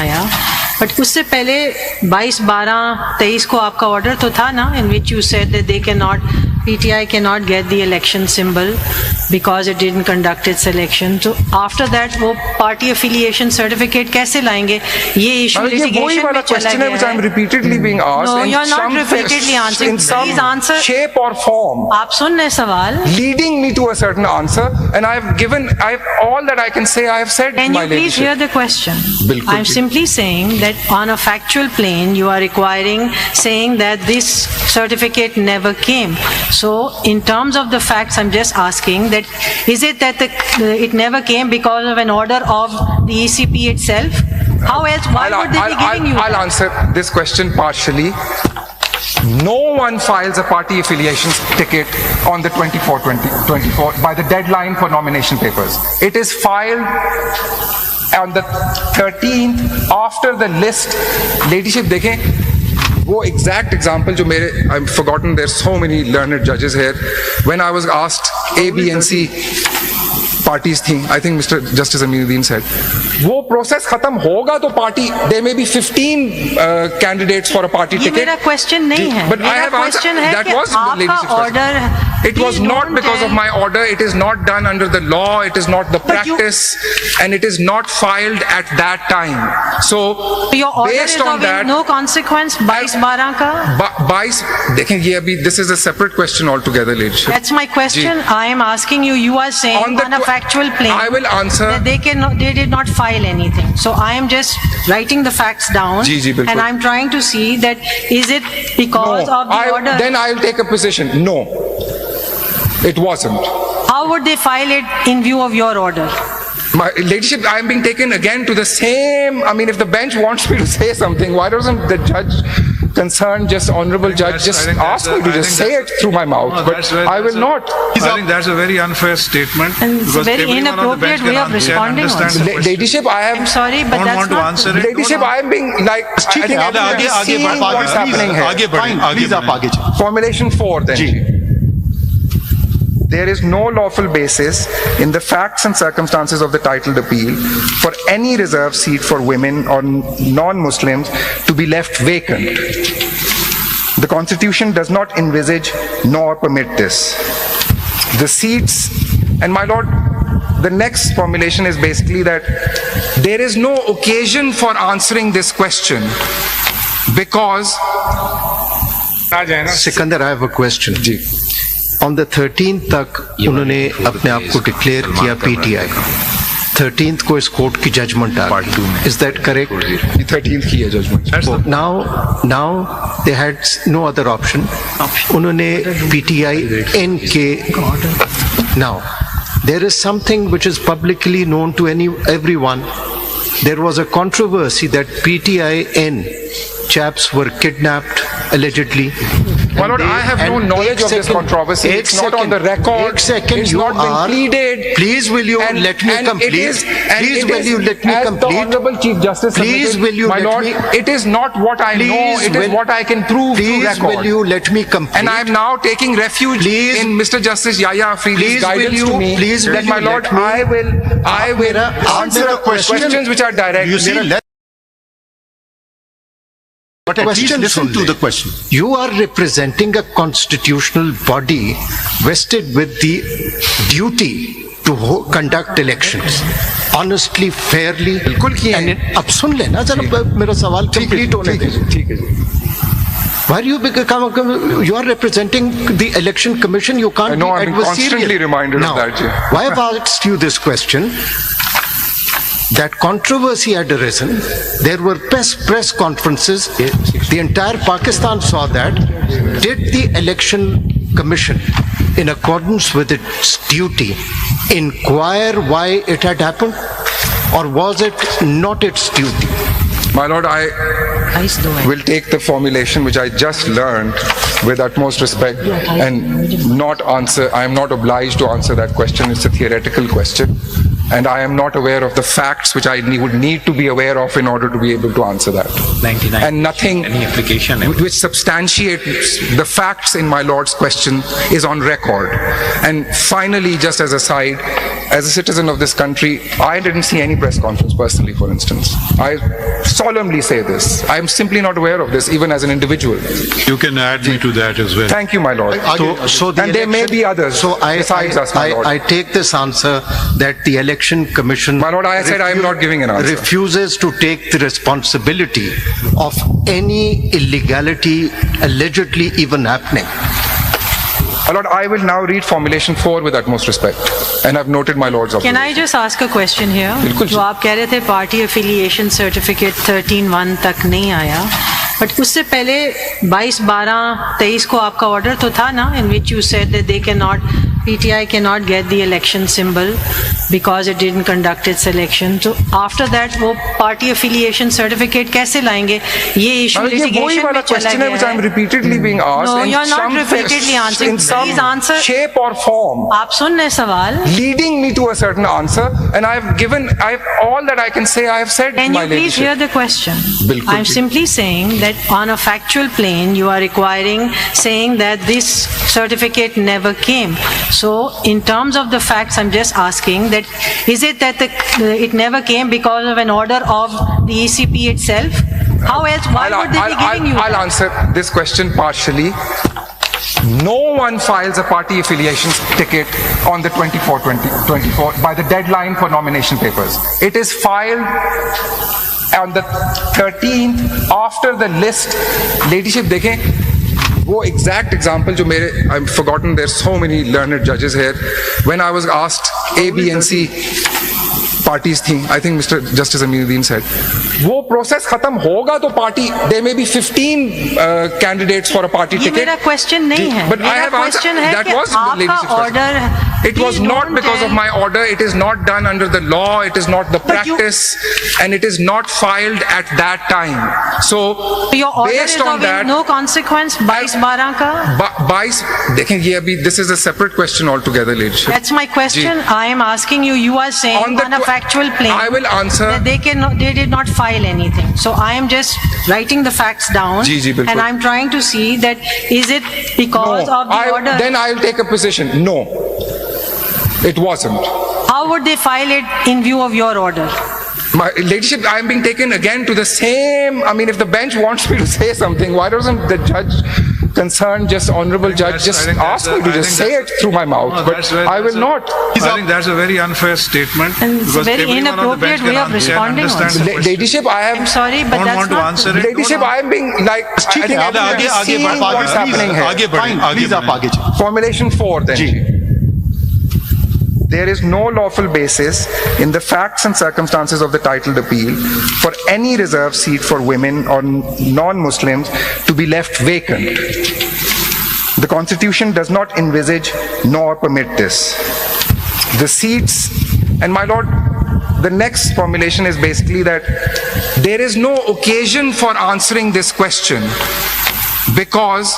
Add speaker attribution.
Speaker 1: आया, बट उससे पहले 22/12/23 को आपका ऑर्डर तो था ना, in which you said that they cannot, PTI cannot get the election symbol because it didn't conduct its election. So after that वो party affiliation certificate कैसे लाएंगे? ये issue litigation में चला गया है.
Speaker 2: Which I'm repeatedly being asked.
Speaker 1: No, you're not repeatedly answering. Please answer.
Speaker 2: Shape or form.
Speaker 1: आप सुन रहे सवाल?
Speaker 2: Leading me to a certain answer, and I've all that I can say. I have said.
Speaker 1: Can you please hear the question?
Speaker 2: Bilkul.
Speaker 1: I'm simply saying that on a factual plane, you are saying that this certificate never came. So, in terms of the facts, I'm just asking that is it that it never came because of an order of the ECP itself? How else? Why would they be giving you?
Speaker 2: I'll answer this question partially. No one files a party affiliations ticket on the 24 by the deadline for nomination papers. It is filed on the 13th after the list. Ladyship, देखें वो exact example जो मेरे, I've forgotten, there's so many learned judges here. When I was asked A, B and C parties थी, I think Mr. Justice Aminuddin said, वो process खत्म होगा तो party, there may be 15 candidates for a party ticket.
Speaker 1: ये मेरा question नहीं है.
Speaker 2: But I have answered. That was
Speaker 1: आपका order.
Speaker 2: It was not because of my order. It is not done under the law. It is not the practice, and it is not filed at that time. So
Speaker 1: your order
Speaker 2: based
Speaker 1: is
Speaker 2: on
Speaker 1: of
Speaker 2: that,
Speaker 1: no consequence. 22/12 का.
Speaker 2: देखें ये अभी, this is a separate question altogether, ladies.
Speaker 1: That's my question. I am asking you. You are saying on a factual plane.
Speaker 2: I will answer.
Speaker 1: That they did not file anything. So I am just writing the facts down, and I'm trying to see that is it because of the order.
Speaker 2: Then I'll take a position. No. It wasn't.
Speaker 1: How would they file it in view of your order?
Speaker 2: My ladyship, I am being taken again to the same. I mean, if the bench wants me to say something, why doesn't the judge concerned, just honorable judge, just ask me to just say it through my mouth? But I will not.
Speaker 3: I think that's a very unfair statement.
Speaker 1: And it's a very inappropriate way of responding.
Speaker 2: Ladyship,
Speaker 1: I'm sorry, but that's not.
Speaker 2: Ladyship, I am being like. I think everybody is seeing what's happening here. Formulation 4 then. There is no lawful basis in the facts and circumstances of the titled appeal for any reserved seat for women or non-Muslims to be left vacant. The Constitution does not envisage nor permit this. The seats, and my lord, the next formulation is basically that there is no occasion for answering this question because.
Speaker 4: Sikandar, I have a question. On the 13th तक उन्होंने अपने आप को declare किया PTI. 13th को इस court की judgement आ गई. Is that correct?
Speaker 2: 13th की है judgement.
Speaker 4: Now they had no other option. उन्होंने PTI N के. Now there is something which is publicly known to everyone. There was a controversy that PTI N chaps were kidnapped allegedly.
Speaker 2: My lord, I have no knowledge of this controversy. It's not on the record. It's not been pleaded.
Speaker 4: Please will you let me complete? Please will you let me complete?
Speaker 2: The Honorable Chief Justice,
Speaker 4: please will you let me?
Speaker 2: It is not what I know. It is what I can prove through record.
Speaker 4: Please will you let me complete?
Speaker 2: And I am now taking refuge in Mr. Justice Yahya Afridi's guidance to me.
Speaker 4: Please will
Speaker 2: my lord, I will answer questions which are direct.
Speaker 4: You see. But at least listen to the question. You are representing a constitutional body vested with the duty to conduct elections honestly, fairly. And अब सुन लेना जरा मेरा सवाल complete होने दे. Why are you are representing the election commission? You can't.
Speaker 2: I know. I'm constantly reminded
Speaker 4: of
Speaker 2: that.
Speaker 4: Why have I asked you this question? That controversy had arisen. There were press conferences. The entire Pakistan saw that. Did the election commission, in accordance with its duty, inquire why it had happened? Or was it not its duty?
Speaker 2: My lord, I will take the formulation which I just learned with utmost respect and not answer. I am not obliged to answer that question. It's a theoretical question. And I am not aware of the facts which I would need to be aware of in order to be able to answer that.
Speaker 3: 99.
Speaker 2: And nothing
Speaker 3: Any application.
Speaker 2: which substantiates the facts in my Lord's question is on record. And finally, just as a side, as a citizen of this country, I didn't see any press conference personally, for instance. I solemnly say this. I am simply not aware of this, even as an individual.
Speaker 3: You can add me to that as well.
Speaker 2: Thank you, my Lord.
Speaker 4: So the
Speaker 2: And there may
Speaker 4: election-
Speaker 2: be others besides us, my Lord.
Speaker 4: I take this answer that the Election Commission.
Speaker 2: My Lord, I said I am not giving an answer.
Speaker 4: Refuses to take the responsibility of any illegality allegedly even happening.
Speaker 2: My Lord, I will now read Formulation 4 with utmost respect. And I've noted my Lord's
Speaker 1: Can
Speaker 2: observation.
Speaker 1: I just ask a question here?
Speaker 2: बिल्कुल।
Speaker 1: जो आप कह रहे थे party affiliation certificate 13(1) तक नहीं आया, but उससे पहले 22/12/23 को आपका ऑर्डर तो था ना, in which you said that they cannot, PTI cannot get the election symbol because it didn't conduct its election. So after that वो पार्टी एफिलिएशन सर्टिफिकेट कैसे लाएंगे? ये इशू
Speaker 2: ये वही
Speaker 1: लिटिगेशन
Speaker 2: वाला
Speaker 1: में चला
Speaker 2: question है
Speaker 1: गया
Speaker 2: which I'm
Speaker 1: है।
Speaker 2: repeatedly being asked.
Speaker 1: No,
Speaker 2: in
Speaker 1: you're not
Speaker 2: some
Speaker 1: repeatedly answering.
Speaker 2: In some
Speaker 1: Please answer.
Speaker 2: shape or form.
Speaker 1: आप सुन रहे सवाल?
Speaker 2: Leading me to a certain answer, and I've all that I can say, I have said.
Speaker 1: Can
Speaker 2: my
Speaker 1: you please
Speaker 2: ladyship.
Speaker 1: hear the question?
Speaker 2: बिल्कुल
Speaker 1: I'm
Speaker 2: ji.
Speaker 1: simply saying that on a factual plane, you are requiring, saying that this certificate never came. So in terms of the facts, I'm just asking that, is it that it never came because of an order of the ECP itself? How else, why would they be giving you
Speaker 2: I'll
Speaker 1: that?
Speaker 2: answer this question partially. No one files a party affiliation ticket on the 24 by the deadline for nomination papers. It is filed on the 13th after the list. Ladyship, देखें वो exact example जो मेरे, I've forgotten, there's so many learned judges here. When I was asked A, B and C parties थी, I think Mr. Justice Aminuddin said, वो process खत्म होगा तो party, there may be 15 candidates for a party
Speaker 1: ये
Speaker 2: ticket.
Speaker 1: मेरा question नहीं है।
Speaker 2: But I
Speaker 1: मेरा
Speaker 2: have answered.
Speaker 1: question है
Speaker 2: That
Speaker 1: कि
Speaker 2: was the
Speaker 1: आपका
Speaker 2: ladyship's question.
Speaker 1: order,
Speaker 2: It was
Speaker 1: please
Speaker 2: not
Speaker 1: don't
Speaker 2: because of
Speaker 1: tell-
Speaker 2: my order. It is not done under the law. It is not the
Speaker 1: But you-
Speaker 2: practice, and it is not filed at that time. So,
Speaker 1: Your order
Speaker 2: based
Speaker 1: is
Speaker 2: on
Speaker 1: of
Speaker 2: that,
Speaker 1: no consequence, 22/12 का?
Speaker 2: देखें ये अभी, this is a separate question altogether, ladyship.
Speaker 1: That's my question. I am asking you, you are saying on a factual plane.
Speaker 2: I will answer.
Speaker 1: That they did not file anything. So I am just writing the facts down.
Speaker 2: जी, बिल्कुल।
Speaker 1: And I'm trying to see that is it because of the order?
Speaker 2: Then I'll take a position. No, it wasn't.
Speaker 1: How would they file it in view of your order?
Speaker 2: My ladyship, I am being taken again to the same. I mean, if the bench wants me to say something, why doesn't the judge concerned, just honorable judge, just ask me to just say it through my mouth? But I will not.
Speaker 3: I think that's a very unfair statement.
Speaker 1: And it's a
Speaker 3: because
Speaker 1: very
Speaker 3: everyone on the bench
Speaker 1: inappropriate way
Speaker 3: can
Speaker 1: of
Speaker 3: can
Speaker 1: responding
Speaker 3: understand
Speaker 1: also.
Speaker 3: the question.
Speaker 2: Ladyship, I
Speaker 1: I'm
Speaker 2: am.
Speaker 1: sorry, but
Speaker 3: Don't
Speaker 1: that's
Speaker 3: want to
Speaker 1: not.
Speaker 3: answer it.
Speaker 2: Ladyship, I am being like. I think
Speaker 4: है,
Speaker 2: everyone
Speaker 4: आगे-
Speaker 2: is
Speaker 4: आगे
Speaker 2: seeing
Speaker 4: बढ़-
Speaker 2: what's happening here.
Speaker 3: आगे बढ़ें, आगे
Speaker 4: Please आप
Speaker 3: बढ़ें।
Speaker 4: आगे जाइए।
Speaker 2: Formulation 4 then.
Speaker 4: Ji.
Speaker 2: There is no lawful basis in the facts and circumstances of the titled appeal for any reserved seat for women or non-Muslims to be left vacant. The Constitution does not envisage nor permit this. The seats, and my Lord, the next formulation is basically that there is no occasion for answering this question because